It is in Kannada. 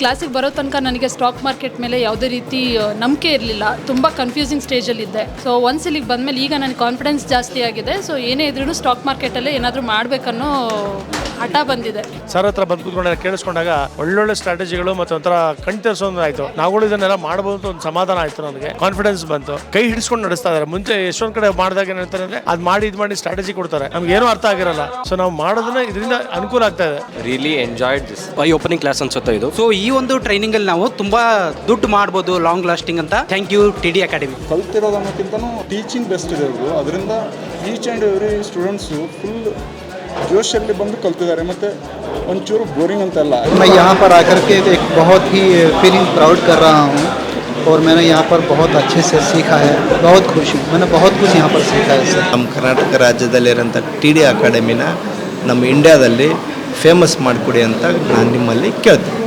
ಕ್ಲಾಸಿಗೆ ಬರೋ ತನಕ ನನಗೆ ಸ್ಟಾಕ್ ಮಾರ್ಕೆಟ್ ಮೇಲೆ ಯಾವುದೇ ರೀತಿ ನಂಬಿಕೆ ಇರಲಿಲ್ಲ. ತುಂಬ ಕನ್ಫ್ಯೂಸಿಂಗ್ ಸ್ಟೇಜಲ್ಲಿದ್ದೆ. ಸೊ ಒನ್ಸ್ ಇಲ್ಲಿಗೆ ಬಂದಮೇಲೆ ಈಗ ನನಗೆ ಕಾನ್ಫಿಡೆನ್ಸ್ ಜಾಸ್ತಿ ಆಗಿದೆ. ಸೊ ಏನೇ ಇದ್ರೂ ಸ್ಟಾಕ್ ಮಾರ್ಕೆಟಲ್ಲೇ ಏನಾದರೂ ಮಾಡಬೇಕನ್ನೋ ಹಠ ಬಂದಿದೆ. ಸರ್ ಹತ್ರ ಬಂದು ಕೂತ್ಕೊಂಡ ಕೇಳಿಸ್ಕೊಂಡಾಗ ಒಳ್ಳೊಳ್ಳೆ ಸ್ಟ್ರಾಟಜಿಗಳು ಮತ್ತು ಒಂಥರ ಕಣ್ ತರಿಸೋದು ಆಯಿತು. ನಾವುಗಳು ಇದನ್ನೆಲ್ಲ ಮಾಡಬಹುದು ಒಂದು ಸಮಾಧಾನ ಆಯಿತು. ನನಗೆ ಕಾನ್ಫಿಡೆನ್ಸ್ ಬಂತು. ಕೈ ಹಿಡಿಸ್ಕೊಂಡು ನಡೆಸ್ತಾ ಇದ್ದಾರೆ. ಮುಂಚೆ ಎಷ್ಟೊಂದು ಕಡೆ ಮಾಡಿದಾಗ ಏನಂತಾರೆ ಅಂದರೆ ಅದು ಮಾಡಿ ಇದು ಮಾಡಿ ಸ್ಟ್ರಾಟಜಿ ಕೊಡ್ತಾರೆ, ನಮ್ಗೆ ಏನೂ ಅರ್ಥ ಆಗಿರಲ್ಲ. ಸೊ ನಾವು ಮಾಡೋದನ್ನ ಇದರಿಂದ ಅನುಕೂಲ ಆಗ್ತಾ ಇದೆ. Really enjoyed this I opening class ಅನ್ಸುತ್ತೆ ಇದು. ಸೊ ಈ ಒಂದು ಟ್ರೈನಿಂಗ್ ಅಲ್ಲಿ ನಾವು ತುಂಬಾ ದುಡ್ಡು ಮಾಡ್ಬೋದು ಲಾಂಗ್ ಲಾಸ್ಟಿಂಗ್ ಅಂತ. Thank you TD academy. ಕಲ್ತಿರೋದನ್ನಕ್ಕಿಂತನೂ ಟೀಚಿಂಗ್ ಬೆಸ್ಟ್ ಇದೆ ಅವರು. ಅದರಿಂದ each and every students full ಜೋಶಲ್ಲಿ ಬಂದು ಕಲ್ತಿದ್ದಾರೆ. ಮತ್ತು ಒಂಚೂರು ಬೋರಿಂಗ್ ಅಂತಲ್ಲ. मैं यहाँ पर आकर के एक बहुत ही फीलिंग प्राउड कर रहा हूँ और मैंने यहाँ पर बहुत अच्छे से सीखा है. बहुत खुश हूँ. मैंने बहुत कुछ यहाँ पर सीखा है इससे. ನಮ್ಮ ಕರ್ನಾಟಕ ರಾಜ್ಯದಲ್ಲಿರೋಂಥ TD ಅಕಾಡೆಮಿನ ನಮ್ಮ ಇಂಡಿಯಾದಲ್ಲಿ ಫೇಮಸ್ ಮಾಡಿಕೊಡಿ ಅಂತ ನಾನು ನಿಮ್ಮಲ್ಲಿ ಕೇಳ್ತೀನಿ.